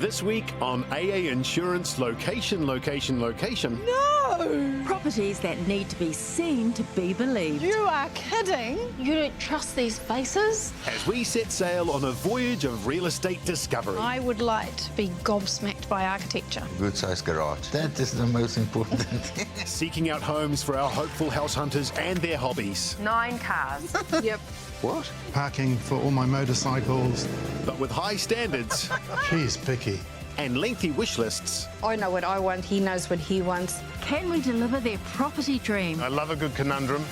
This week on AA Insurance Location. No! Properties that need to be seen to be believed. You are kidding? You don't trust these faces? As we set sail on a voyage of real estate discovery. I would like to be gobsmacked by architecture. Good size garage. That is the most important thing. Seeking out homes for our hopeful house hunters and their hobbies. 9 cars. Yep. What? Parking for all my motorcycles. But with high standards She's picky. and lengthy wish lists. I know what I want, he knows what he wants. Can we deliver their property dream? I love a good conundrum.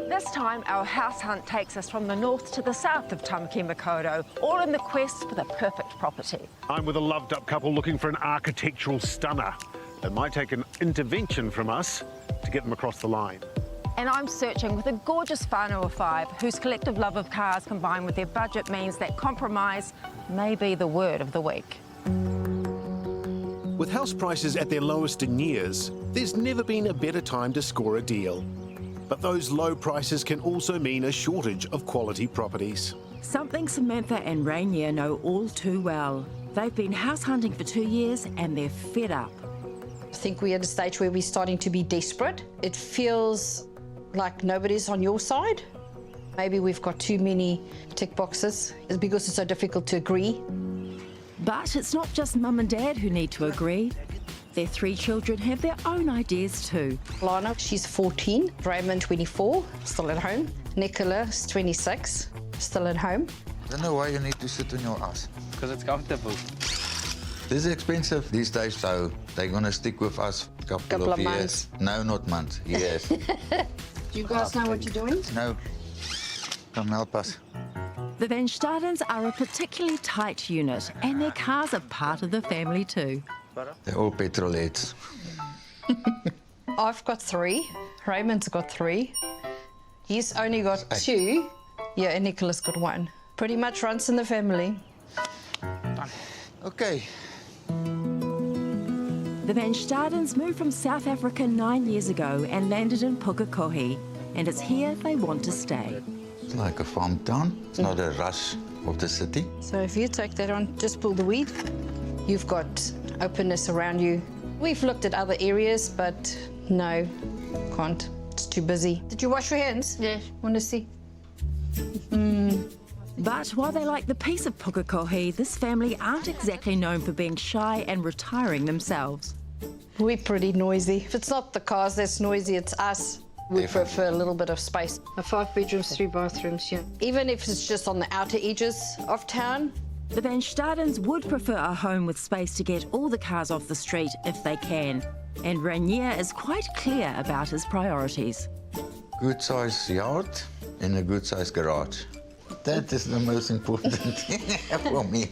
This time, our house hunt takes us from the north to the south of Tamaki Makaurau, all in the quest for the perfect property. I'm with a loved-up couple looking for an architectural stunner. It might take an intervention from us to get them across the line. And I'm searching with a gorgeous S01E05 whose collective love of cars combined with their budget means that compromise may be the word of the week. With house prices at their lowest in years, there's never been a better time to score a deal. But those low prices can also mean a shortage of quality properties. Something Samantha and Rainier know all too well. They've been house hunting for 2 years and they're fed up. I think we're at a stage where we're starting to be desperate. It feels like nobody's on your side. Maybe we've got too many tick boxes. It's because it's so difficult to agree. But it's not just mum and dad who need to agree. Their 3 children have their own ideas too. Lana, she's 14. Raymond, 24, still at home. Nicholas, 26, still at home. I don't know why you need to sit on your ass. Because it's comfortable. This is expensive these days, so they're gonna stick with us a couple of years. Months. No, not months. Yes. Do you guys know what you're doing? No. Come help us. The Van Stadens are a particularly tight unit and their cars are part of the family too. They're all petrol heads. I've got 3. Raymond's got 3. He's only got 2. Yeah, and Nicholas got 1. Pretty much runs in the family. Okay. The Van Stadens moved from South Africa 9 years ago and landed in Pukekohe, and it's here they want to stay. It's like a farm town. It's not a rush of the city. So if you take that on, just pull the weed. You've got openness around you. We've looked at other areas, but no, can't. It's too busy. Did you wash your hands? Yes. Want to see? But while they like the peace of Pukekohe, this family aren't exactly known for being shy and retiring themselves. We're pretty noisy. If it's not the cars that's noisy, it's us. We prefer a little bit of space. 5 bedrooms, 3 bathrooms, yeah. Even if it's just on the outer edges of town. The Van Stadens would prefer a home with space to get all the cars off the street if they can. And Rainier is quite clear about his priorities. Good size yard and a good size garage. That is the most important thing for me.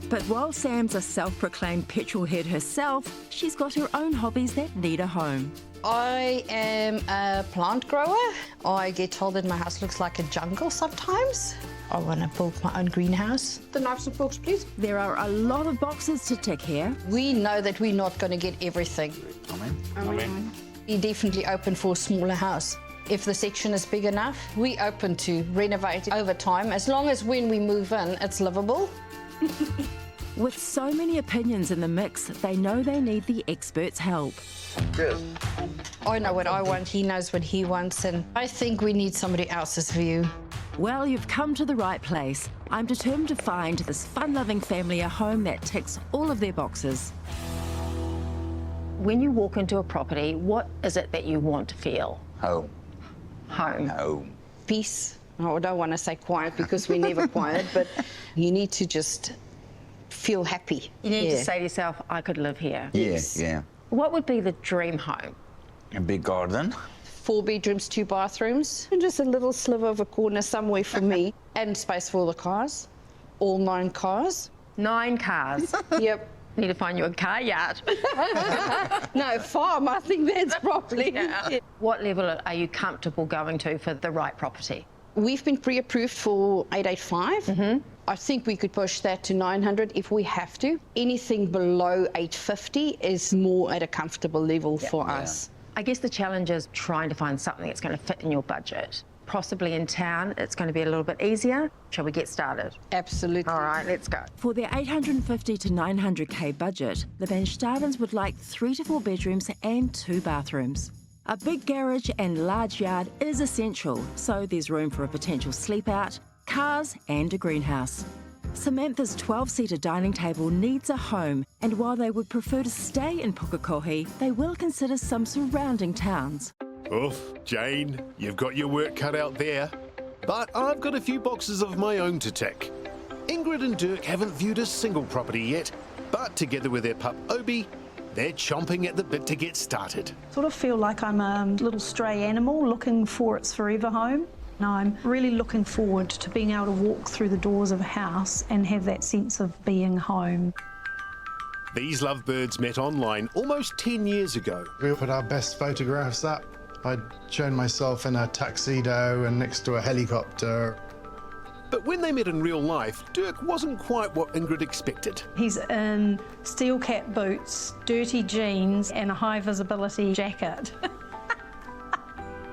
But while Sam's a self-proclaimed petrol head herself, she's got her own hobbies that need a home. I am a plant grower. I get told that my house looks like a jungle sometimes. I want to build my own greenhouse. The knives and forks, please. There are a lot of boxes to tick here. We know that we're not going to get everything. Amen. We're definitely open for a smaller house. If the section is big enough, we're open to renovate it over time, as long as when we move in, it's livable. With so many opinions in the mix, they know they need the experts' help. Good. I know what I want, he knows what he wants, and I think we need somebody else's view. Well, you've come to the right place. I'm determined to find this fun-loving family a home that ticks all of their boxes. When you walk into a property, what is it that you want to feel? Home. Home. Home. Peace. I don't want to say quiet because we're never quiet, but you need to just feel happy. You need to say to yourself, I could live here. Yes. Yeah. What would be the dream home? A big garden. 4 bedrooms, 2 bathrooms, and just a little sliver of a corner somewhere for me, and space for all the cars, all 9 cars. 9 cars. Yep. Need to find you a car yard. No, farm, I think that's probably. Yeah. What level are you comfortable going to for the right property? We've been pre-approved for 885. I think we could push that to 900 if we have to. Anything below 850 is more at a comfortable level for us. I guess the challenge is trying to find something that's going to fit in your budget. possibly in town, it's going to be a little bit easier. Shall we get started? Absolutely. All right, let's go. For their 850 to 900k budget, the Van Stavens would like 3 to 4 bedrooms and 2 bathrooms. A big garage and large yard is essential, so there's room for a potential sleep out, cars and a greenhouse. Samantha's 12-seater dining table needs a home, and while they would prefer to stay in Pukekohe, they will consider some surrounding towns. Oof, Jane, you've got your work cut out there. But I've got a few boxes of my own to tick. Ingrid and Dirk haven't viewed a single property yet, but together with their pup Obi, they're chomping at the bit to get started. Sort of feel like I'm a little stray animal looking for its forever home. And I'm really looking forward to being able to walk through the doors of a house and have that sense of being home. These lovebirds met online almost 10 years ago. We put our best photographs up. I'd shown myself in a tuxedo and next to a helicopter. But when they met in real life, Dirk wasn't quite what Ingrid expected. He's in steel cap boots, dirty jeans and a high visibility jacket.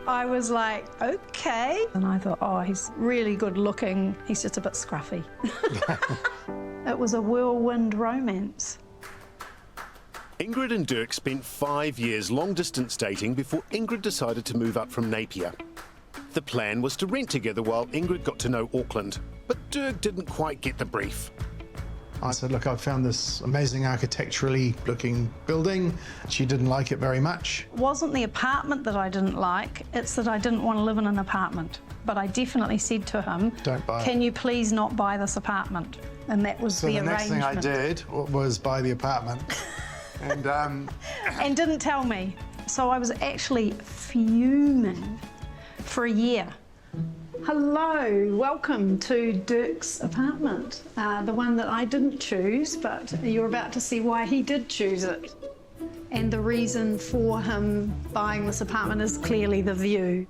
I was like, okay. And I thought, oh, he's really good looking. He's just a bit scruffy. It was a whirlwind romance. Ingrid and Dirk spent 5 years long-distance dating before Ingrid decided to move up from Napier. The plan was to rent together while Ingrid got to know Auckland, but Dirk didn't quite get the brief. I said, look, I've found this amazing architecturally looking building. She didn't like it very much. It wasn't the apartment that I didn't like, it's that I didn't want to live in an apartment. But I definitely said to him, Don't buy it. Can you please not buy this apartment? And that was So the the next thing I arrangement. did was buy the apartment. And didn't tell me. So I was actually fuming for a year. Hello, welcome to Dirk's apartment, the one that I didn't choose, but you're about to see why he did choose it. And the reason for him buying this apartment is clearly the view.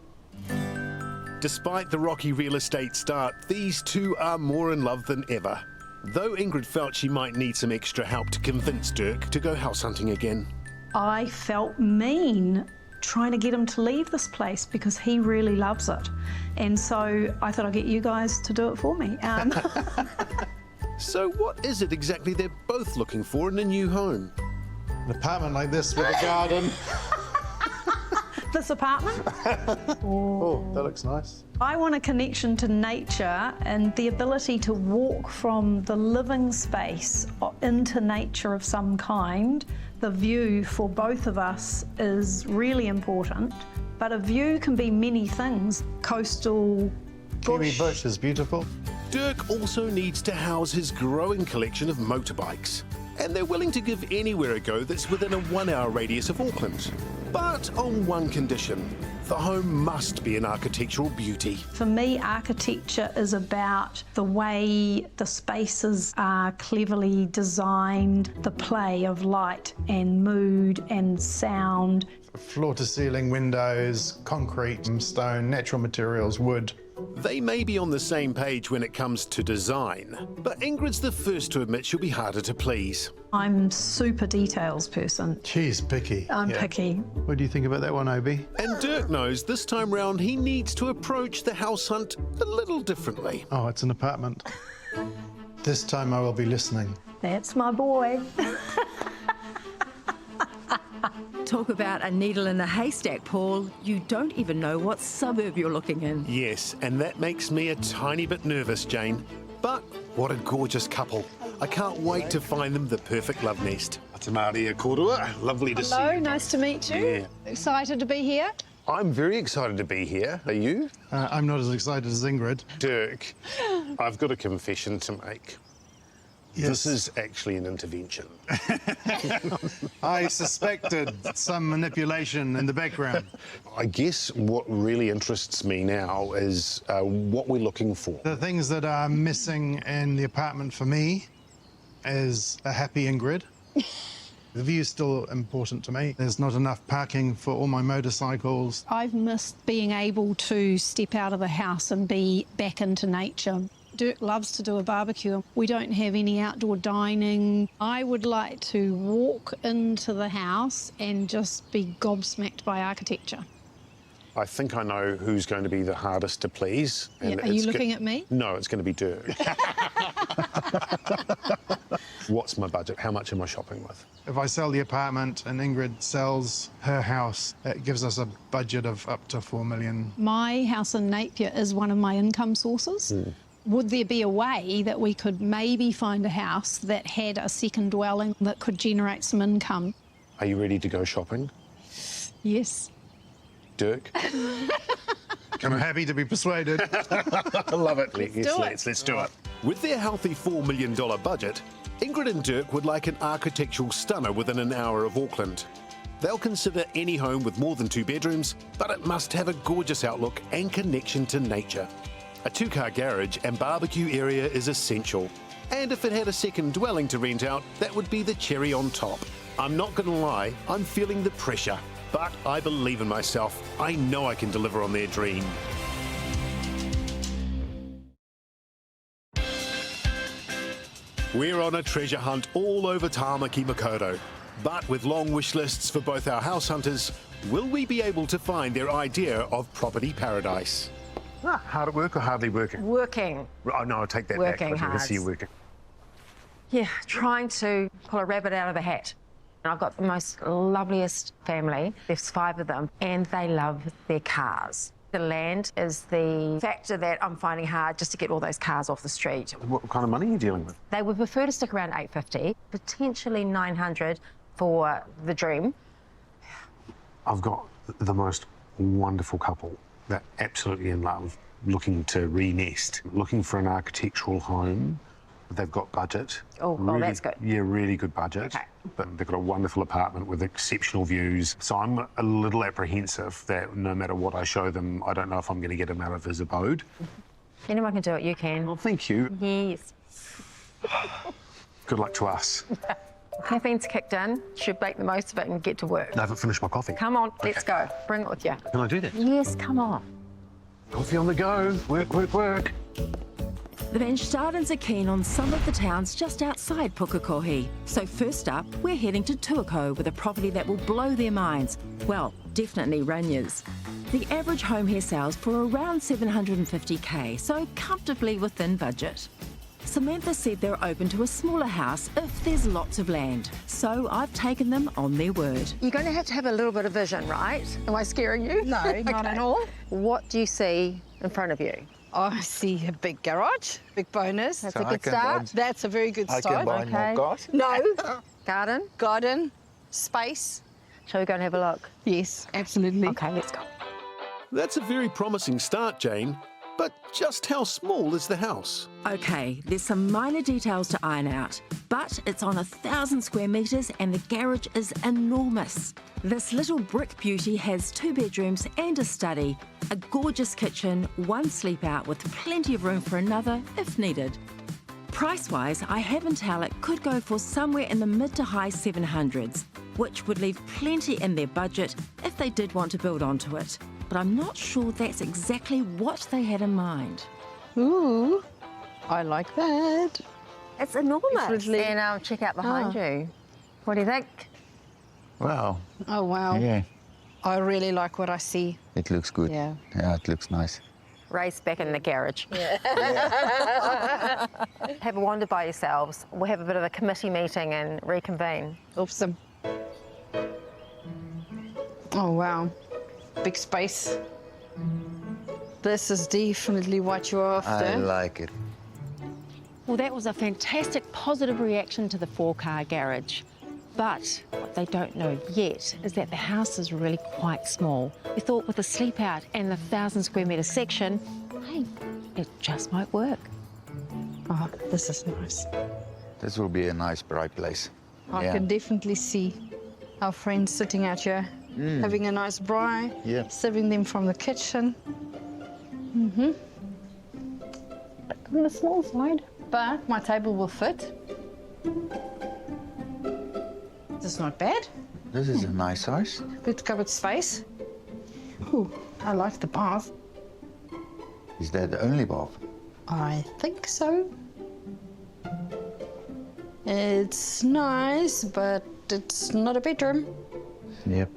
Despite the rocky real estate start, these two are more in love than ever. Though Ingrid felt she might need some extra help to convince Dirk to go house hunting again. I felt mean trying to get him to leave this place because he really loves it. And so I thought I'd get you guys to do it for me. So what is it exactly they're both looking for in a new home? An apartment like this with a garden. This apartment? Oh, that looks nice. I want a connection to nature and the ability to walk from the living space into nature of some kind. The view for both of us is really important, but a view can be many things. Coastal, Kiwi bush is beautiful. Dirk also needs to house his growing collection of motorbikes, and they're willing to give anywhere a go that's within a 1-hour radius of Auckland. But on one condition, the home must be an architectural beauty. For me, architecture is about the way the spaces are cleverly designed, the play of light and mood and sound. Floor-to-ceiling windows, concrete, stone, natural materials, wood. They may be on the same page when it comes to design, but Ingrid's the first to admit she'll be harder to please. I'm super details person. She's picky. I'm picky. What do you think about that one, Obi? And Dirk knows this time round he needs to approach the house hunt a little differently. Oh, it's an apartment. This time I will be listening. That's my boy. Talk about a needle in a haystack, Paul. You don't even know what suburb you're looking in. Yes, and that makes me a tiny bit nervous, Jane. But what a gorgeous couple. I can't wait to find them the perfect love nest. Atamaria Korua, lovely to see you. Hello, nice to meet you. Yeah. Excited to be here. I'm very excited to be here. Are you? I'm not as excited as Ingrid. Dirk, I've got a confession to make. Yes. This is actually an intervention. I suspected some manipulation in the background. I guess what really interests me now is what we're looking for. The things that are missing in the apartment for me is a happy Ingrid. The view is still important to me. There's not enough parking for all my motorcycles. I've missed being able to step out of the house and be back into nature. Dirk loves to do a barbecue. We don't have any outdoor dining. I would like to walk into the house and just be gobsmacked by architecture. I think I know who's going to be the hardest to please. Yeah, are you looking at me? No, it's going to be Dirk. What's my budget? How much am I shopping with? If I sell the apartment and Ingrid sells her house, it gives us a budget of up to 4 million. My house in Napier is one of my income sources. Would there be a way that we could maybe find a house that had a second dwelling that could generate some income? Are you ready to go shopping? Yes. Dirk? I'm happy to be persuaded. I love it. Let's do it. With their healthy $4 million budget, Ingrid and Dirk would like an architectural stunner within an hour of Auckland. They'll consider any home with more than 2 bedrooms, but it must have a gorgeous outlook and connection to nature. A 2-car garage and barbecue area is essential. And if it had a second dwelling to rent out, that would be the cherry on top. I'm not going to lie, I'm feeling the pressure. But I believe in myself. I know I can deliver on their dream. We're on a treasure hunt all over Tāmaki Makaurau. But with long wish lists for both our house hunters, will we be able to find their idea of property paradise? Hard at work or hardly working? Working. Oh, no, I'll take that Working back. I hard. see you working. Yeah, trying to pull a rabbit out of the hat. I've got the most loveliest family. There's 5 of them, and they love their cars. The land is the factor that I'm finding hard just to get all those cars off the street. What kind of money are you dealing with? They would prefer to stick around 850, potentially 900 for the dream. I've got the most wonderful couple. They're absolutely in love, looking to re-nest, looking for an architectural home. They've got budget. Oh, really, that's good. Yeah, really good budget. Okay. But they've got a wonderful apartment with exceptional views. So I'm a little apprehensive that no matter what I show them, I don't know if I'm going to get him out of his abode. Anyone can do it, you can. Well, thank you. Yes. Good luck to us. Caffeine's kicked in. Should make the most of it and get to work. I haven't finished my coffee. Come on, let's go. Bring it with you. Can I do that? Yes, come on. Coffee on the go. Work, work, work. The Van Stadens are keen on some of the towns just outside Pukekohe. So first up, we're heading to Tuakau with a property that will blow their minds. Well, definitely Ranya's. The average home here sells for around 750k, so comfortably within budget. Samantha said they're open to a smaller house if there's lots of land. So I've taken them on their word. You're going to have a little bit of vision, right? Am I scaring you? No, not at all. What do you see in front of you? I see a big garage, big bonus. That's a good start. That's a very good I start. can buy more cars. No, Garden? garden, space. Shall we go and have a look? Yes, absolutely. Okay, let's go. That's a very promising start, Jane. But just how small is the house? Okay, there's some minor details to iron out, but it's on 1,000 square metres and the garage is enormous. This little brick beauty has 2 bedrooms and a study, a gorgeous kitchen, 1 sleep out with plenty of room for another if needed. Price-wise, I have until it could go for somewhere in the mid to high 700s, which would leave plenty in their budget if they did want to build onto it. But I'm not sure that's exactly what they had in mind. Ooh, I like that. It's enormous. Definitely. And check out behind you. What do you think? Wow. Oh, wow. Yeah. I really like what I see. It looks good. Yeah. Yeah, it looks nice. Race back in the garage. Have a wander by yourselves. We'll have a bit of a committee meeting and reconvene. Awesome. Oh, wow. Big space. This is definitely what you're after. I like it. Well, that was a fantastic positive reaction to the 4-car garage. But what they don't know yet is that the house is really quite small. We thought with the sleep out and the 1,000 square metre section, hey, it just might work. Oh, this is nice. This will be a nice, bright place. I can definitely see our friends sitting out here, having a nice braai, serving them from the kitchen. On the small side, but my table will fit. This is not bad. This is a nice size. Good cupboard space. Ooh, I like the bath. Is that the only bath? I think so. It's nice, but it's not a bedroom. Yep.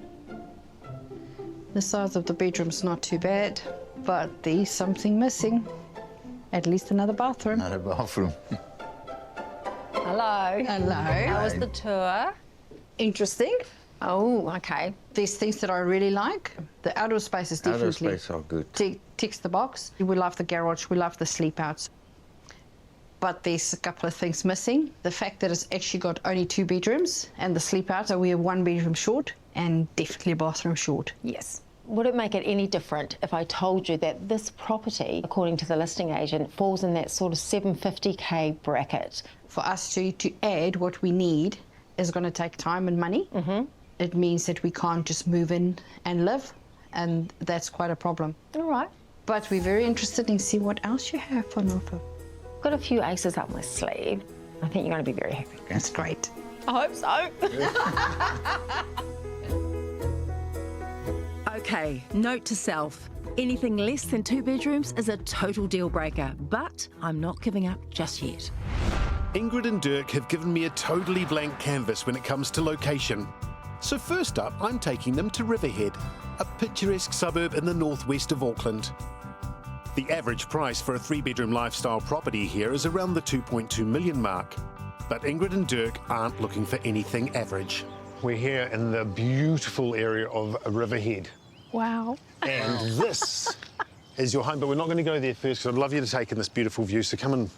The size of the bedroom's not too bad, but there's something missing. At least another bathroom. Not a bathroom. Hello. Hello. How was the tour? Interesting. Oh, okay. There's things that I really like. The outdoor space is Outer definitely space are good. ticks the box. We love the garage, we love the sleep outs. But there's a couple of things missing. The fact that it's actually got only 2 bedrooms and the sleep out, so we have 1 bedroom short and definitely a bathroom short. Yes. Would it make it any different if I told you that this property, according to the listing agent, falls in that sort of 750K bracket? For us to add what we need is going to take time and money. It means that we can't just move in and live, and that's quite a problem. All right. But we're very interested in see what else you have on offer. Got a few aces up my sleeve. I think you're going to be very happy. That's great. I hope so. Okay, note to self. Anything less than 2 bedrooms is a total deal breaker, but I'm not giving up just yet. Ingrid and Dirk have given me a totally blank canvas when it comes to location. So first up, I'm taking them to Riverhead, a picturesque suburb in the northwest of Auckland. The average price for a 3-bedroom lifestyle property here is around the 2.2 million mark. But Ingrid and Dirk aren't looking for anything average. We're here in the beautiful area of Riverhead. Wow. And this is your home, but we're not going to go there first because I'd love you to take in this beautiful view. So come and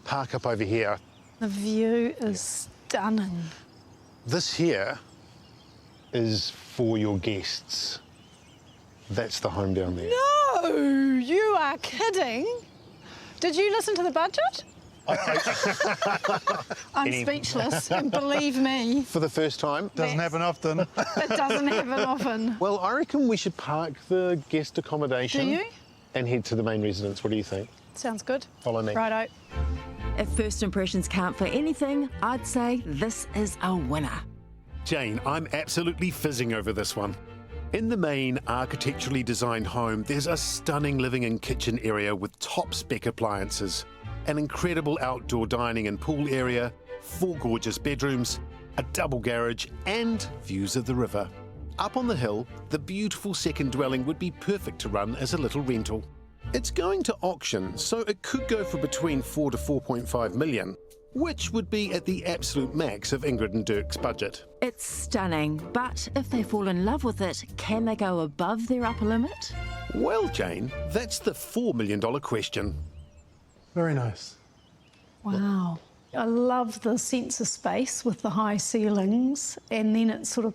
park up over here. The view is stunning. This here is for your guests. That's the home down there. No, you are kidding. Did you listen to the budget? I'm speechless, and believe me, For the first time. Doesn't happen often. it doesn't happen often. Well, I reckon we should park the guest accommodation. Do you? And head to the main residence. What do you think? Sounds good. Follow me. Righto. If first impressions count for anything, I'd say this is a winner. Jane, I'm absolutely fizzing over this one. In the main architecturally designed home, there's a stunning living and kitchen area with top spec appliances, an incredible outdoor dining and pool area, 4 gorgeous bedrooms, a double garage and views of the river. Up on the hill, the beautiful second dwelling would be perfect to run as a little rental. It's going to auction, so it could go for between 4 to 4.5 million, which would be at the absolute max of Ingrid and Dirk's budget. It's stunning, but if they fall in love with it, can they go above their upper limit? Well, Jane, that's the $4 million question. Very nice. Wow. I love the sense of space with the high ceilings, and then it sort of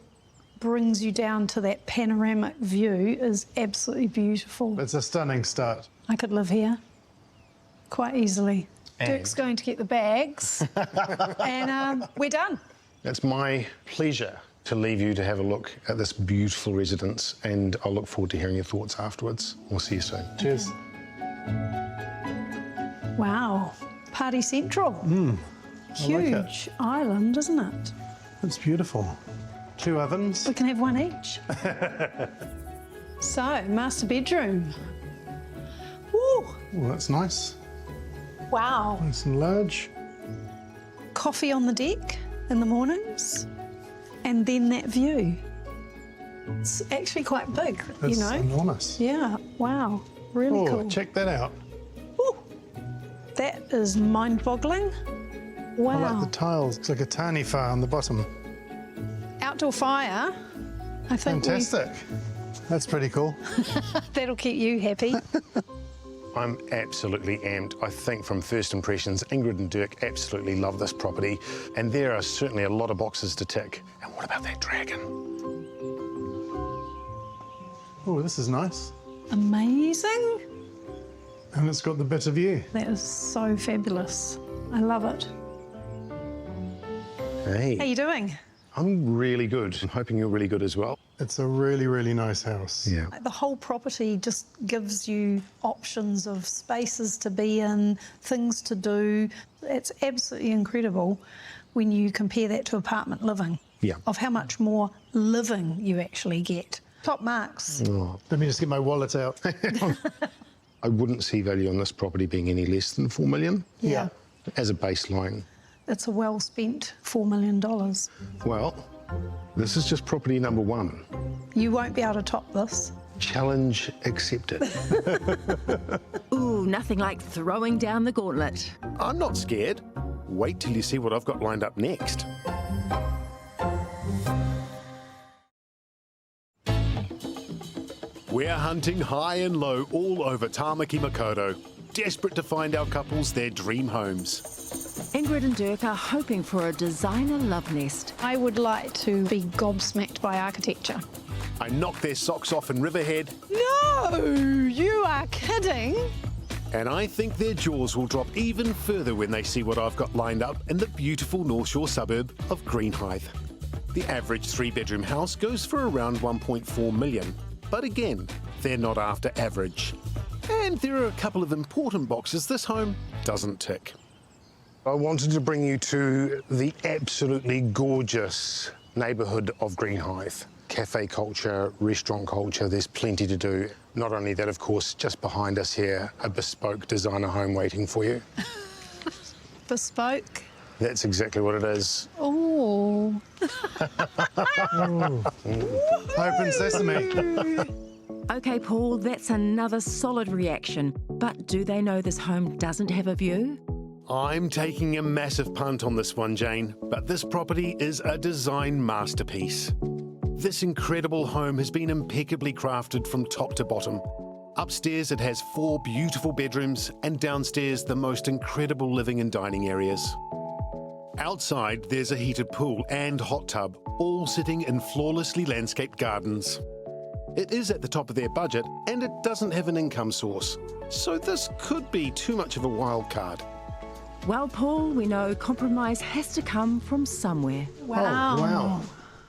brings you down to that panoramic view is absolutely beautiful. It's a stunning start. I could live here quite easily. And- Dirk's going to get the bags and we're done. It's my pleasure to leave you to have a look at this beautiful residence, and I'll look forward to hearing your thoughts afterwards. We'll see you soon. Cheers. Wow. Party Central. Huge island, isn't it? It's beautiful. 2 ovens. We can have one each. So, master bedroom. Ooh, Oh, that's nice. wow. Nice and large. Coffee on the deck in the mornings, and then that view. It's actually quite big, It's you know? enormous. Yeah, wow. Really Oh, cool. check that out. Ooh, that is mind-boggling. Wow. I like the tiles. It's like a taniwha on the bottom. Outdoor fire. I think Fantastic. That's pretty cool. that'll keep you happy. I'm absolutely amped. I think from first impressions, Ingrid and Dirk absolutely love this property, and there are certainly a lot of boxes to tick. And what about that dragon? Oh, this is nice. Amazing. And it's got the better view. That is so fabulous. I love it. Hey, How you doing? I'm really good. I'm hoping you're really good as well. It's a really, really nice house. Yeah. The whole property just gives you options of spaces to be in, things to do. It's absolutely incredible when you compare that to apartment living. Yeah. Of how much more living you actually get. Top marks. Let me just get my wallet out. I wouldn't see value on this property being any less than 4 million Yeah. as a baseline. It's a well spent $4 million. Well, this is just property number 1. You won't be able to top this. Challenge accepted. Ooh, nothing like throwing down the gauntlet. I'm not scared. Wait till you see what I've got lined up next. We're hunting high and low all over Tāmaki Makaurau, desperate to find our couples their dream homes. Ingrid and Dirk are hoping for a designer love nest. I would like to be gobsmacked by architecture. I knocked their socks off in Riverhead, No, you are kidding. and I think their jaws will drop even further when they see what I've got lined up in the beautiful North Shore suburb of Greenhithe. The average 3-bedroom house goes for around 1.4 million, but again, they're not after average. And there are a couple of important boxes this home doesn't tick. I wanted to bring you to the absolutely gorgeous neighbourhood of Greenhithe. Cafe culture, restaurant culture, there's plenty to do. Not only that, of course, just behind us here, a bespoke designer home waiting for you. Bespoke. That's exactly what it is. Oh. Open sesame. OK, Paul, that's another solid reaction. But do they know this home doesn't have a view? I'm taking a massive punt on this one, Jane, but this property is a design masterpiece. This incredible home has been impeccably crafted from top to bottom. Upstairs it has 4 beautiful bedrooms, and downstairs the most incredible living and dining areas. Outside there's a heated pool and hot tub, all sitting in flawlessly landscaped gardens. It is at the top of their budget and it doesn't have an income source, so this could be too much of a wild card. Well, Paul, we know compromise has to come from somewhere. Wow. Oh, wow.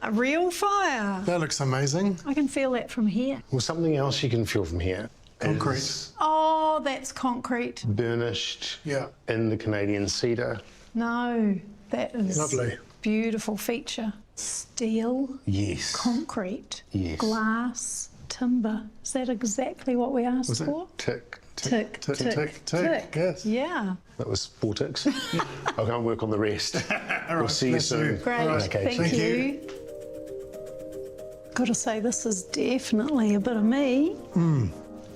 A real fire. That looks amazing. I can feel that from here. Well, something else you can feel from here Concrete. is Oh, that's concrete. burnished Yeah. in the Canadian cedar. No, that is Lovely. beautiful feature. Steel, Yes. concrete, Yes. glass, timber. Is that exactly what we asked Was it? for? Tick, Tick, tick, tick, tick, tick. Yes. Yeah. That was 4 ticks. I'll go and work on the rest. We'll see you bless you. soon. Great. Okay. Thank you. Got to say, this is definitely a bit of me.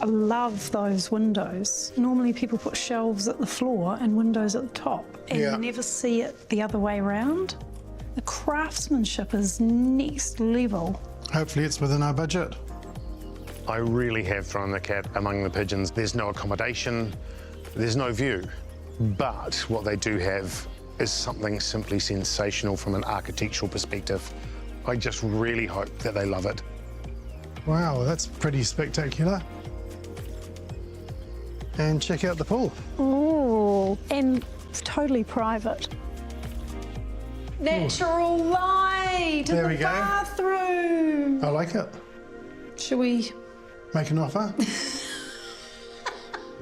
I love those windows. Normally people put shelves at the floor and windows at the top, and Yeah. you never see it the other way around. The craftsmanship is next level. Hopefully it's within our budget. I really have thrown the cat among the pigeons. There's no accommodation, there's no view. But what they do have is something simply sensational from an architectural perspective. I just really hope that they love it. Wow, that's pretty spectacular. And check out the pool. Oh, and totally private. Natural light in There the we go. bathroom. I like it. Should we? Make an offer?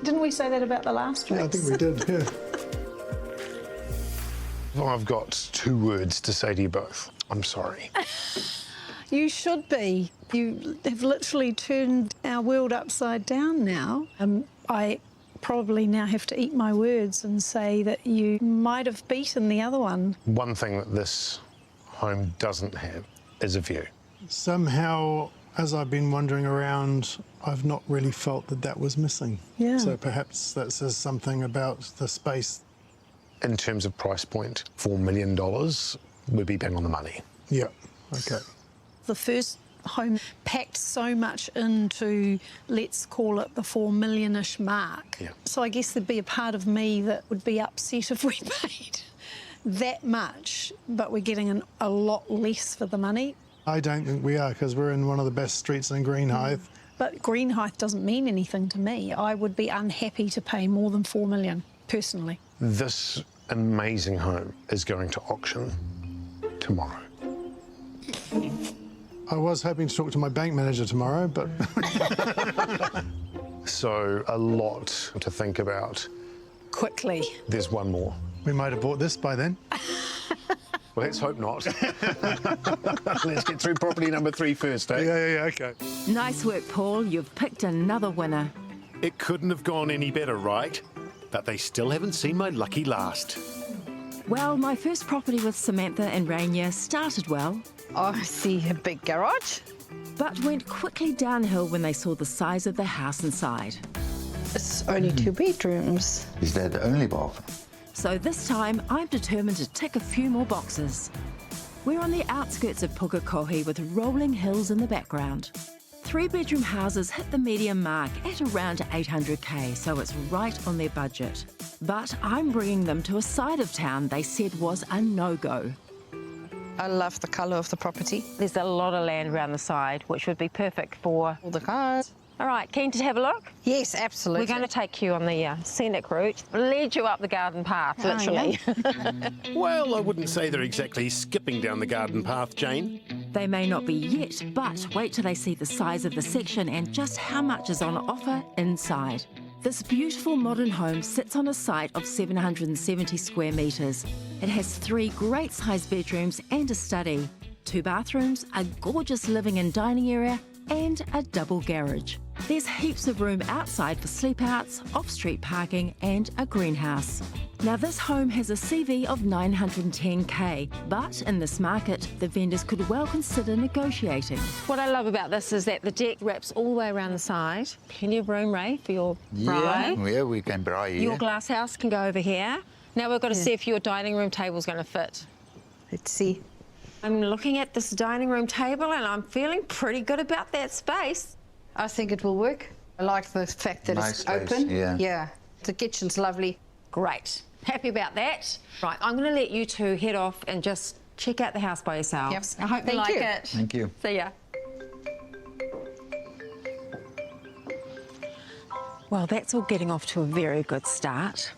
Didn't we say that about the last Yeah, I race? think we did, yeah. Well, I've got 2 words to say to you both. I'm sorry. You should be. You have literally turned our world upside down now. I probably now have to eat my words and say that you might have beaten the other one. One thing that this home doesn't have is a view. Somehow, as I've been wandering around, I've not really felt that that was missing. Yeah. So perhaps that says something about the space. In terms of price point, $4 million would be bang on the money. Yeah, okay. The first home packed so much into, let's call it the 4 million-ish mark. Yeah. So I guess there'd be a part of me that would be upset if we paid that much, but we're getting a lot less for the money. I don't think we are, because we're in one of the best streets in Greenhithe. But Greenhithe doesn't mean anything to me. I would be unhappy to pay more than 4 million, personally. This amazing home is going to auction tomorrow. I was hoping to talk to my bank manager tomorrow, but So a lot to think about. Quickly. There's one more. we might have bought this by then. Well, let's hope not. Let's get through property number 3 first, eh? Yeah, okay. Nice work, Paul. You've picked another winner. It couldn't have gone any better, right? But they still haven't seen my lucky last. Well, my first property with Samantha and Rainier started well. I see a big garage. but went quickly downhill when they saw the size of the house inside. It's only 2 bedrooms. Is that the only bathroom? So this time, I'm determined to tick a few more boxes. We're on the outskirts of Pukekohe with rolling hills in the background. 3-bedroom houses hit the median mark at around 800k, so it's right on their budget. But I'm bringing them to a side of town they said was a no-go. I love the colour of the property. There's a lot of land around the side, which would be perfect for... All the cars. All right, keen to have a look? Yes, absolutely. We're going to take you on the scenic route, lead you up the garden path, literally. Well, I wouldn't say they're exactly skipping down the garden path, Jane. They may not be yet, but wait till they see the size of the section and just how much is on offer inside. This beautiful modern home sits on a site of 770 square metres. It has 3 great-sized bedrooms and a study, 2 bathrooms, a gorgeous living and dining area, and a double garage. There's heaps of room outside for sleep-outs, off-street parking and a greenhouse. Now this home has a CV of 910k, but in this market, the vendors could well consider negotiating. What I love about this is that the deck wraps all the way around the side. Plenty of room, Ray, for your braai. Yeah, we can braai here. Your glass house can go over here. Now we've got to see if your dining room table's going to fit. Let's see. I'm looking at this dining room table and I'm feeling pretty good about that space. I think it will work. I like the fact that Nice it's space, open. yeah. The kitchen's lovely. Great. Happy about that. Right, I'm going to let you two head off and just check out the house by yourselves. Yep. I hope you Thank like you. it. Thank you. See ya. Well, that's all getting off to a very good start.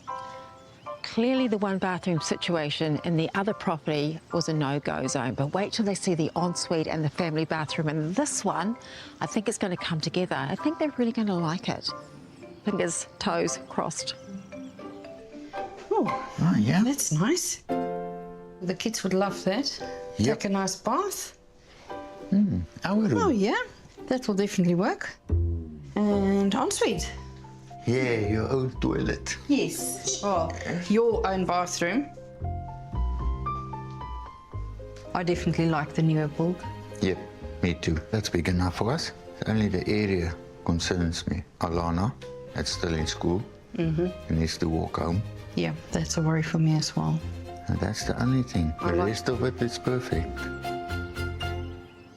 Clearly the 1-bathroom situation in the other property was a no-go zone, but wait till they see the ensuite and the family bathroom. And this one, I think it's going to come together. I think they're really going to like it. Fingers, toes crossed. Oh, yeah. that's nice. The kids would love that. Yep. Take a nice bath. Our room. Oh, yeah. That will definitely work. And ensuite. Yeah, your own toilet. Yes. Well, your own bathroom. I definitely like the newer build. Yep, me too. That's big enough for us. Only the area concerns me. Alana, that's still in school. He needs to walk home. Yeah, that's a worry for me as well. And that's the only thing. The like- rest of it is perfect.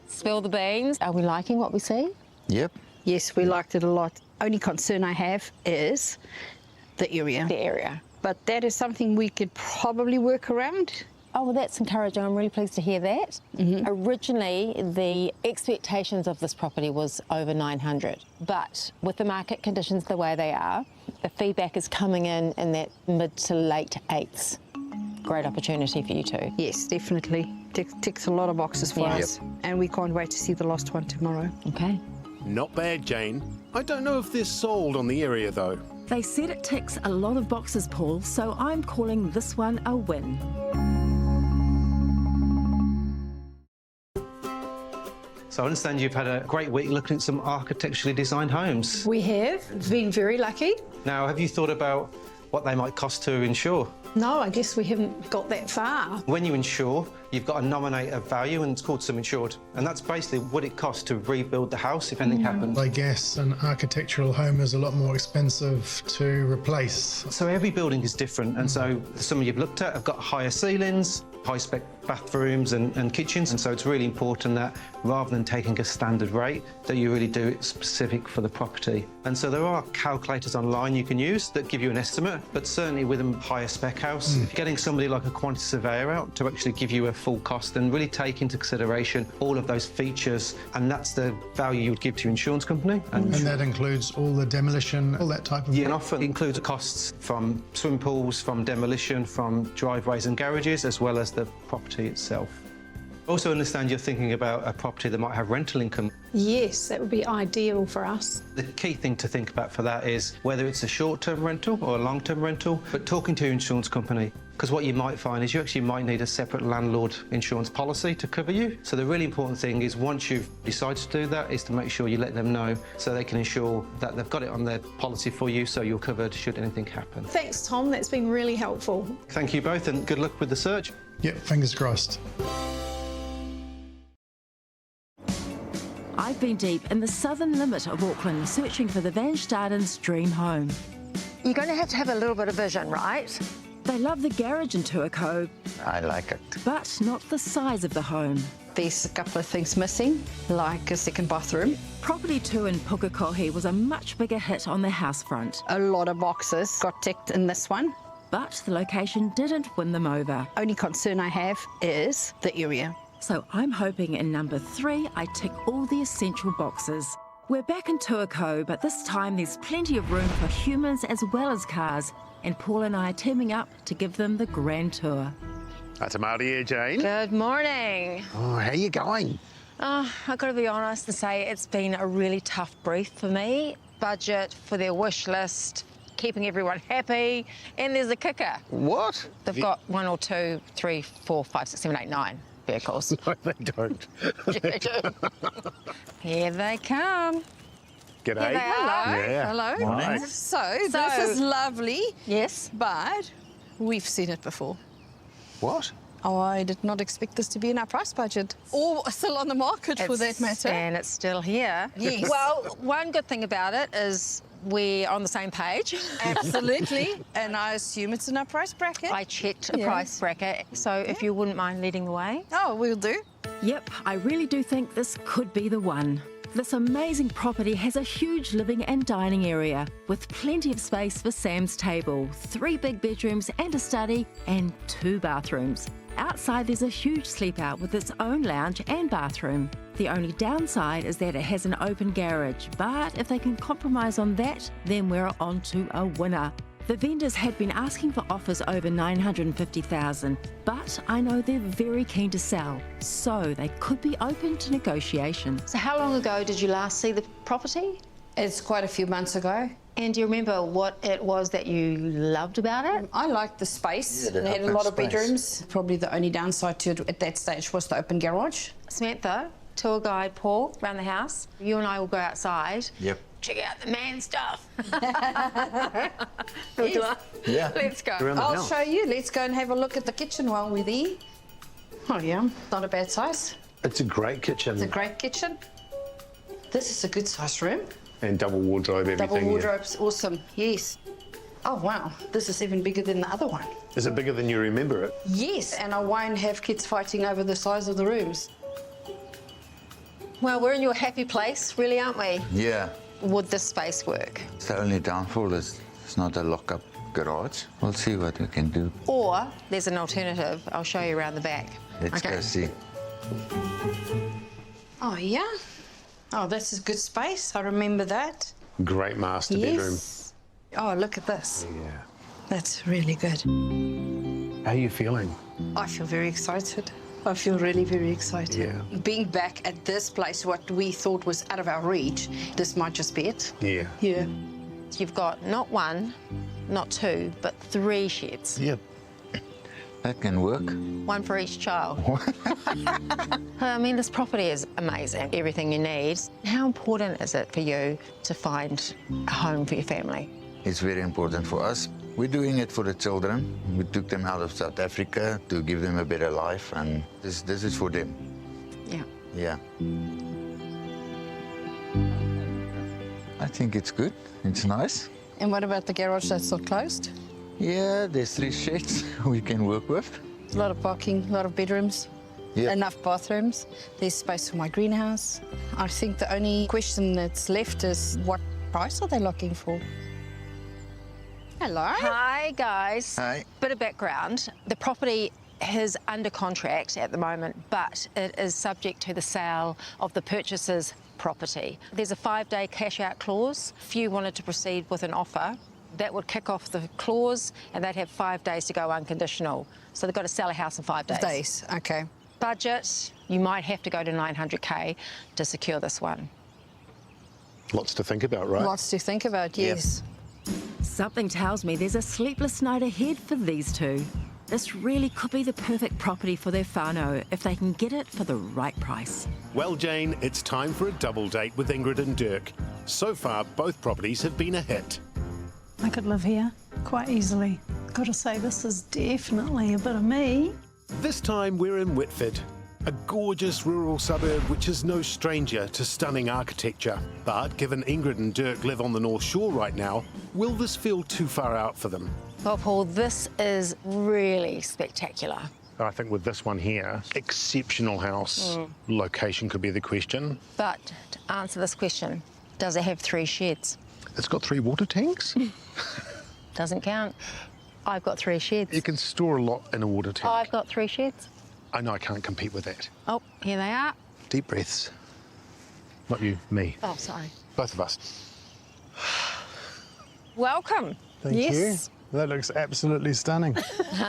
Spill the beans. Are we liking what we see? Yep. Yes, we liked it a lot. Only concern I have is the area. The area. But that is something we could probably work around. Oh, well, that's encouraging. I'm really pleased to hear that. Originally, the expectations of this property was over 900, but with the market conditions the way they are, the feedback is coming in that mid to late 8s. Great opportunity for you two. Yes, definitely. Ticks a lot of boxes for Yeah. us. And we can't wait to see the last one tomorrow. Okay. Not bad, Jane. I don't know if they're sold on the area, though. They said it ticks a lot of boxes, Paul, so I'm calling this one a win. So I understand you've had a great week looking at some architecturally designed homes. We have been very lucky. Now, have you thought about what they might cost to insure? No, I guess we haven't got that far. When you insure, you've got to nominate a value and it's called sum insured. And that's basically what it costs to rebuild the house if anything happens. I guess an architectural home is a lot more expensive to replace. So every building is different. And so some you've looked at have got higher ceilings, high-spec bathrooms and kitchens. And so it's really important that rather than taking a standard rate, that you really do it specific for the property. And so there are calculators online you can use that give you an estimate, but certainly with a higher spec house, getting somebody like a quantity surveyor out to actually give you a full cost and really take into consideration all of those features, and that's the value you would give to your insurance company. And that includes all the demolition, all that type of Yeah, and often includes costs from swimming pools, from demolition, from driveways and garages, as well as the property itself. Also understand you're thinking about a property that might have rental income. Yes, that would be ideal for us. The key thing to think about for that is whether it's a short-term rental or a long-term rental, but talking to your insurance company, because what you might find is you actually might need a separate landlord insurance policy to cover you. So the really important thing is once you've decided to do that is to make sure you let them know so they can ensure that they've got it on their policy for you so you're covered should anything happen. Thanks, Tom. That's been really helpful. Thank you both and good luck with the search. Yep, fingers crossed. I been deep in the southern limit of Auckland searching for the Van Staden's dream home. You're going to have a little bit of vision, right? They love the garage in Tuakau, I like it. but not the size of the home. There's a couple of things missing, like a second bathroom. Property 2 in Pukekohe was a much bigger hit on the house front, A lot of boxes got ticked in this one. but the location didn't win them over. Only concern I have is the area. So I'm hoping in number 3 I tick all the essential boxes. We're back in Tuakau, but this time there's plenty of room for humans as well as cars, and Paul and I are teaming up to give them the grand tour. That's a Māori here, Jane. Good morning. Oh, how you going? I've got to be honest and say it's been a really tough brief for me. Budget for their wish list, keeping everyone happy, and there's a kicker. What? They've got 1 or 2, 3, 4, 5, 6, 7, 8, 9 vehicles. No, they don't. Yeah, they do. Here they come. G'day. Here they are. Yeah. Hello. Right. So this is lovely, Yes. but we've seen it before. What? Oh, I did not expect this to be in our price budget, or still on the market for that matter. And it's still here. Yes. Well, one good thing about it is we're on the same page. Absolutely, and I assume it's in our price bracket. I checked a Yeah. price bracket, so if you wouldn't mind leading the way. Oh, we'll do. Yep, I really do think this could be the one. This amazing property has a huge living and dining area with plenty of space for Sam's table, 3 big bedrooms and a study, and 2 bathrooms. Outside there's a huge sleepout with its own lounge and bathroom. The only downside is that it has an open garage, but if they can compromise on that, then we're on to a winner. The vendors had been asking for offers over $950,000, but I know they're very keen to sell, so they could be open to negotiation. So how long ago did you last see the property? It's quite a few months ago. And do you remember what it was that you loved about it? I liked the space. Yeah, the It had a open lot of space. bedrooms. Probably the only downside to it at that stage was the open garage. Samantha, tour guide Paul, around the house. You and I will go outside. Yep. Check out the man stuff. Yes. Yeah. Let's go. Around the I'll house. show you. Let's go and have a look at the kitchen while we're there. Oh yeah, not a bad size. It's a great kitchen. It's a great kitchen. This is a good size room. And double wardrobe, everything. Double yeah. wardrobes, awesome. Yes. Oh wow, this is even bigger than the other one. Is it bigger than you remember it? Yes, and I won't have kids fighting over the size of the rooms. Well, we're in your happy place, really, aren't we? Yeah. Would this space work? The only downfall is it's not a lock-up garage. We'll see what we can do. Or there's an alternative. I'll show you around the back. Let's go see. Oh yeah. Oh, this is good space. I remember that. Great master bedroom. Yes. Oh, look at this. Yeah. That's really good. How are you feeling? I feel very excited. I feel really very excited. Yeah. Being back at this place, what we thought was out of our reach, this might just be it. Yeah. Yeah. You've got not 1, not 2, but 3 sheds. Yeah. That can work. 1 for each child. I mean, this property is amazing, everything you need. How important is it for you to find a home for your family? It's very important for us. We're doing it for the children. We took them out of South Africa to give them a better life, and this is for them. Yeah. Yeah. I think it's good. It's nice. And what about the garage that's still closed? Yeah, there's 3 sheds we can work with. A lot of parking, a lot of bedrooms, Yeah. enough bathrooms. There's space for my greenhouse. I think the only question that's left is what price are they looking for? Hello. Hi, guys. Hi. Bit of background. The property is under contract at the moment, but it is subject to the sale of the purchaser's property. There's a 5-day cash-out clause. If you wanted to proceed with an offer, that would kick off the clause and they'd have 5 days to go unconditional. So they've got to sell a house in 5 days. Days, okay. Budget, you might have to go to 900K to secure this one. Lots to think about, right? Lots to think about, yes. Something tells me there's a sleepless night ahead for these two. This really could be the perfect property for their whānau if they can get it for the right price. Well, Jane, it's time for a double date with Ingrid and Dirk. So far, both properties have been a hit. I could live here quite easily. Gotta say, this is definitely a bit of me. This time, we're in Whitford. A gorgeous rural suburb which is no stranger to stunning architecture. But given Ingrid and Dirk live on the North Shore right now, will this feel too far out for them? Well, Paul, this is really spectacular. I think with this one here, exceptional house. Location could be the question. But to answer this question, does it have 3 sheds? It's got 3 water tanks. Doesn't count. I've got 3 sheds. You can store a lot in a water tank. I've got 3 sheds. I know I can't compete with that. Oh, here they are. Deep breaths. Not you, me. Oh, sorry. Both of us. Welcome. Thank Yes. you. That looks absolutely stunning.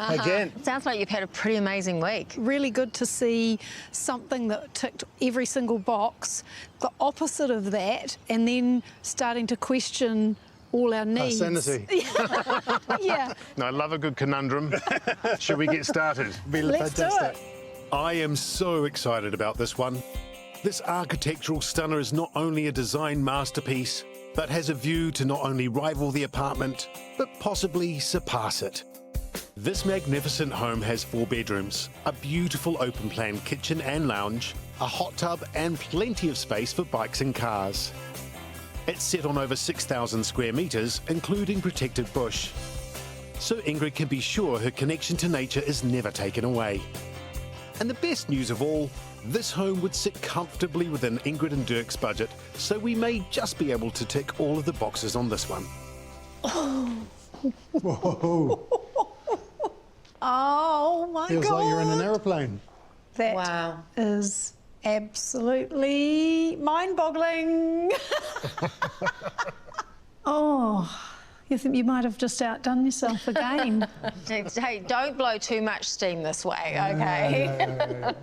Again. Sounds like you've had a pretty amazing week. Really good to see something that ticked every single box, the opposite of that, and then starting to question all our needs. Sanity. Yeah, No, I love a good conundrum. Should we get started? let's do it. I am so excited about this one. This architectural stunner is not only a design masterpiece, but has a view to not only rival the apartment, but possibly surpass it. This magnificent home has 4 bedrooms, a beautiful open-plan kitchen and lounge, a hot tub and plenty of space for bikes and cars. It's set on over 6,000 square metres, including protected bush. So Ingrid can be sure her connection to nature is never taken away. And the best news of all, this home would sit comfortably within Ingrid and Dirk's budget, so we may just be able to tick all of the boxes on this one. Whoa. Oh my Feels God. like you're in an airplane. That Wow. is absolutely mind-boggling. Oh, you think you might have just outdone yourself again. Hey, don't blow too much steam this way, okay?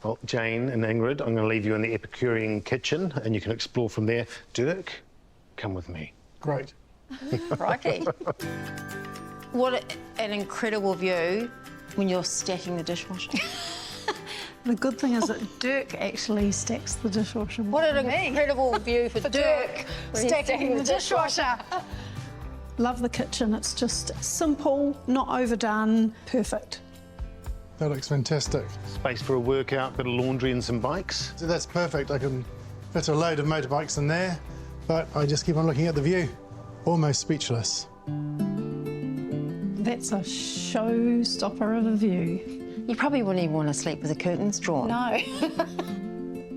Well, Jane and Ingrid, I'm going to leave you in the Epicurean kitchen and you can explore from there. Dirk, come with me. Great. Crikey. What an incredible view when you're stacking the dishwasher. The good thing is that Dirk actually stacks the dishwasher. What an incredible view for Dirk when he's stacking the dishwasher. Love the kitchen. It's just simple, not overdone, perfect. That looks fantastic. Space for a workout, bit of laundry and some bikes. So that's perfect. I can fit a load of motorbikes in there, but I just keep on looking at the view. Almost speechless. That's a showstopper of a view. You probably wouldn't even want to sleep with the curtains drawn. No.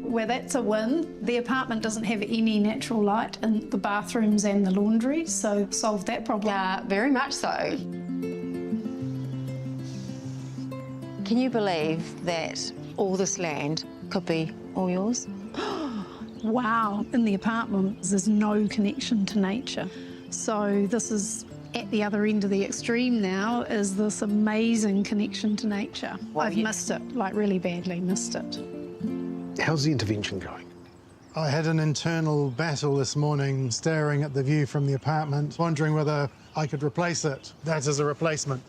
Well, that's a win. The apartment doesn't have any natural light in the bathrooms and the laundry, so solved that problem. Yeah, very much so. Can you believe that all this land could be all yours? Wow. In the apartment, there's no connection to nature. So this is at the other end of the extreme now, is this amazing connection to nature. Well, I've missed it, like really badly missed it. How's the intervention going? I had an internal battle this morning staring at the view from the apartment, wondering whether I could replace it. That is a replacement.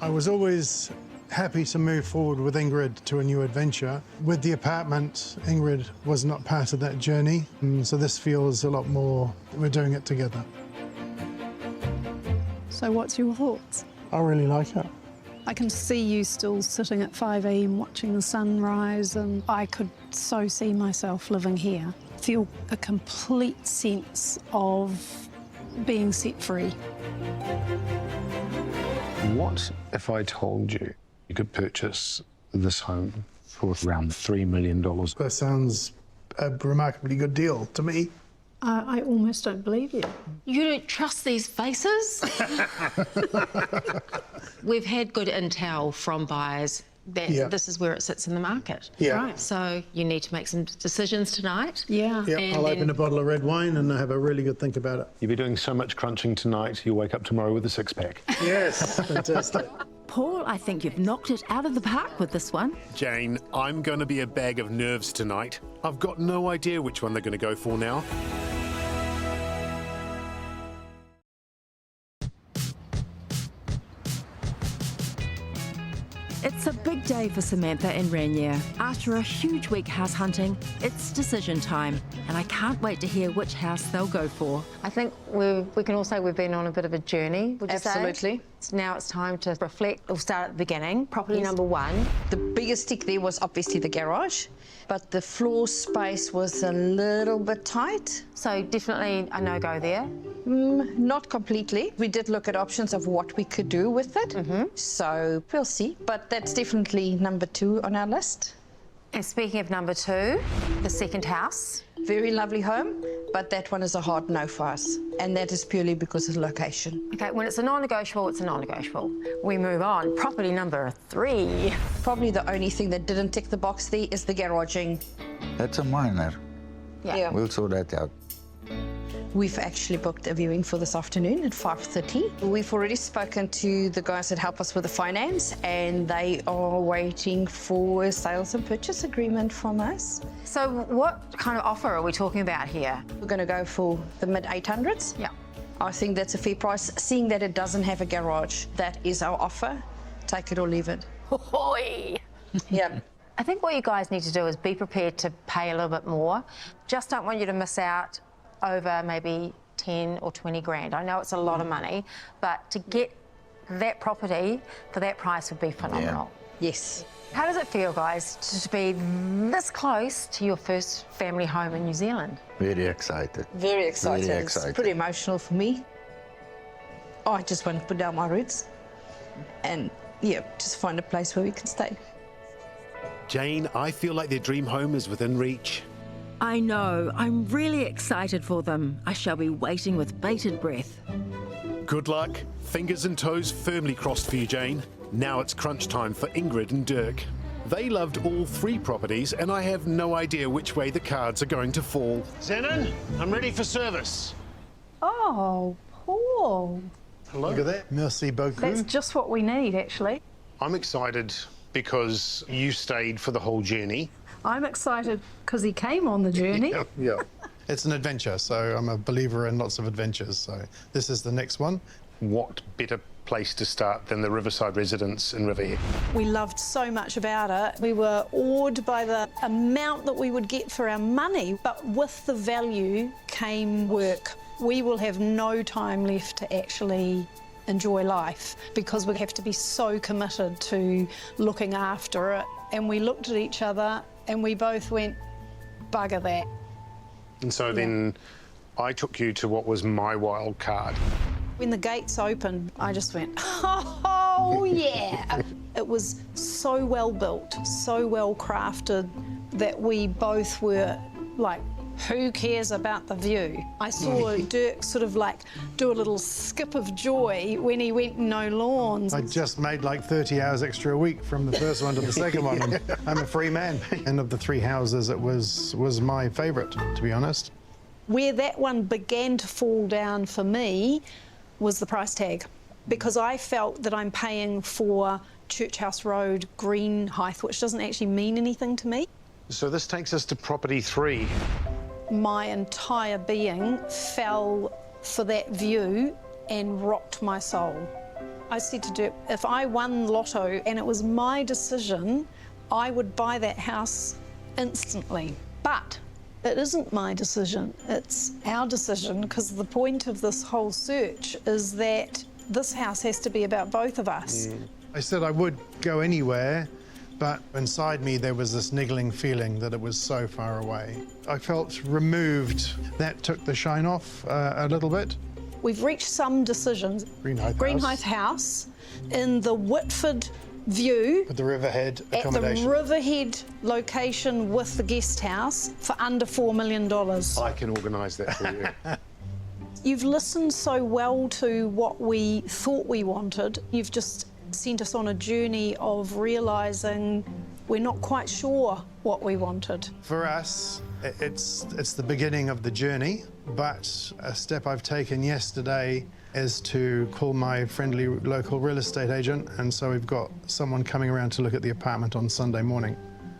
I was always happy to move forward with Ingrid to a new adventure. With the apartment, Ingrid was not part of that journey, so this feels a lot more, we're doing it together. So what's your thoughts? I really like it. I can see you still sitting at 5 a.m. watching the sunrise, and I could so see myself living here. Feel a complete sense of being set free. What if I told you you could purchase this home for around $3 million? That sounds a remarkably good deal to me. I almost don't believe you. You don't trust these faces? We've had good intel from buyers that Yeah. this is where it sits in the market. Yeah. Right. So you need to make some decisions tonight. Yeah. Yeah, And I'll then- open a bottle of red wine and have a really good think about it. You'll be doing so much crunching tonight, you'll wake up tomorrow with a six-pack. Yes, fantastic. Paul, I think you've knocked it out of the park with this one. Jane, I'm going to be a bag of nerves tonight. I've got no idea which one they're going to go for now. It's a big day for Samantha and Ranier. After a huge week house hunting, it's decision time, and I can't wait to hear which house they'll go for. I think we can all say we've been on a bit of a journey, would you say? Absolutely. Now it's time to reflect. We'll start at the beginning. Property number one. The biggest tick there was obviously the garage, but the floor space was a little bit tight. So definitely a no-go there. Not completely. We did look at options of what we could do with it, so we'll see. But that's definitely number 2 on our list. And speaking of number 2, the second house. Very lovely home, but that one is a hard no for us, and that is purely because of the location. Okay, when it's a non-negotiable, it's a non-negotiable. We move on. Property number 3. Probably the only thing that didn't tick the box there is the garaging. That's a minor. Yeah. We'll sort that out. We've actually booked a viewing for this afternoon at 5:30. We've already spoken to the guys that help us with the finance, and they are waiting for a sales and purchase agreement from us. So what kind of offer are we talking about here? We're going to go for the mid-800s. Yeah. I think that's a fair price, seeing that it doesn't have a garage. That is our offer. Take it or leave it. Hoi! Yeah. I think what you guys need to do is be prepared to pay a little bit more. Just don't want you to miss out over maybe 10 or 20 grand. I know it's a lot of money, but to get that property for that price would be phenomenal. Yeah. Yes. How does it feel, guys, to be this close to your first family home in New Zealand? Very excited. Very excited. Very It's excited. pretty emotional for me. I just want to put down my roots and, yeah, just find a place where we can stay. Jane, I feel like their dream home is within reach. I know. I'm really excited for them. I shall be waiting with bated breath. Good luck. Fingers and toes firmly crossed for you, Jane. Now it's crunch time for Ingrid and Dirk. They loved all 3 properties, and I have no idea which way the cards are going to fall. Zenon, I'm ready for service. Oh, Paul. Hello. Look at that. Merci beaucoup. That's just what we need, actually. I'm excited because you stayed for the whole journey. I'm excited because he came on the journey. Yeah. It's an adventure, so I'm a believer in lots of adventures. So this is the next one. What better place to start than the Riverside residence in Riverhead? We loved so much about it. We were awed by the amount that we would get for our money, but with the value came work. We will have no time left to actually enjoy life because we have to be so committed to looking after it. And we looked at each other and we both went, bugger that. And so then I took you to what was my wild card. When the gates opened, I just went, oh yeah. It was so well built, so well crafted that we both were like, who cares about the view? I saw Dirk sort of like do a little skip of joy when he went no lawns. I just made like 30 hours extra a week from the first one to the second one. And I'm a free man. And of the 3 houses, it was my favourite, to be honest. Where that one began to fall down for me was the price tag, because I felt that I'm paying for Church House Road, Greenhithe, which doesn't actually mean anything to me. So this takes us to property 3. My entire being fell for that view and rocked my soul. I said to Dirk, if I won lotto and it was my decision, I would buy that house instantly. But it isn't my decision, it's our decision, because the point of this whole search is that this house has to be about both of us. I said I would go anywhere, but inside me there was this niggling feeling that it was so far away. I felt removed. That took the shine off a little bit. We've reached some decisions. Greenhithe House in the Whitford view. With the Riverhead At accommodation. the Riverhead location with the guest house for under $4 million. I can organise that for you. You've listened so well to what we thought we wanted. You've just sent us on a journey of realising we're not quite sure what we wanted. For us, it's the beginning of the journey, but a step I've taken yesterday is to call my friendly local real estate agent, and so we've got someone coming around to look at the apartment on Sunday morning.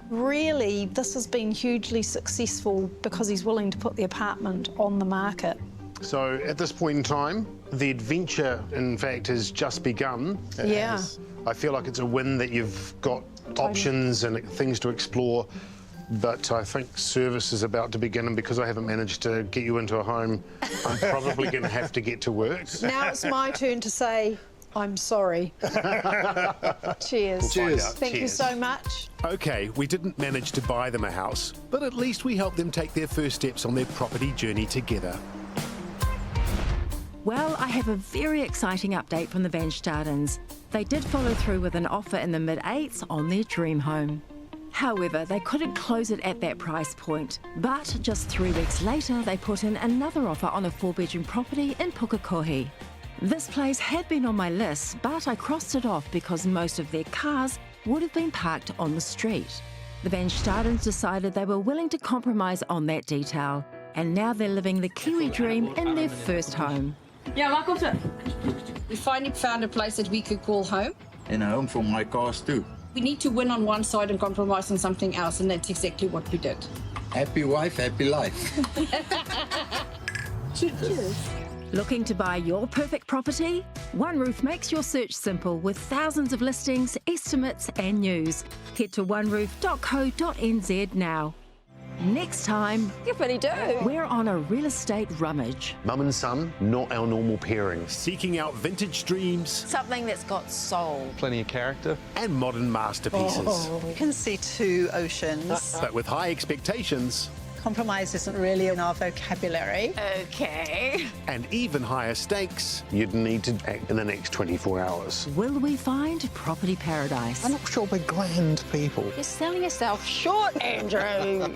Really, this has been hugely successful because he's willing to put the apartment on the market. So at this point in time, the adventure, in fact, has just begun. Yeah. I feel like it's a win that you've got options and things to explore, but I think service is about to begin, and because I haven't managed to get you into a home, I'm probably going to have to get to work. Now it's my turn to say, I'm sorry. Cheers. Cheers. Thank you Cheers. so much. Okay, we didn't manage to buy them a house, but at least we helped them take their first steps on their property journey together. Well, I have a very exciting update from the Van Stadens. They did follow through with an offer in the mid-8s on their dream home. However, they couldn't close it at that price point. But just 3 weeks later, they put in another offer on a 4-bedroom property in Pukekohe. This place had been on my list, but I crossed it off because most of their cars would have been parked on the street. The Van Stadens decided they were willing to compromise on that detail, and now they're living the Kiwi dream in their first home. We finally found a place that we could call home. And a home for my cars too. We need to win on one side and compromise on something else, and that's exactly what we did. Happy wife, happy life. Looking to buy your perfect property? One Roof makes your search simple with thousands of listings, estimates and news. Head to oneroof.co.nz now. Next time, we're on a real estate rummage. Mum and son, not our normal pairing. Seeking out vintage dreams Something that's got soul. Plenty of character. and modern masterpieces. You can see 2 oceans. But with high expectations Compromise isn't really in our vocabulary. Okay. and even higher stakes, You'd need to act in the next 24 hours. Will we find property paradise? I'm not sure we're grand people. You're selling yourself short, Andrew.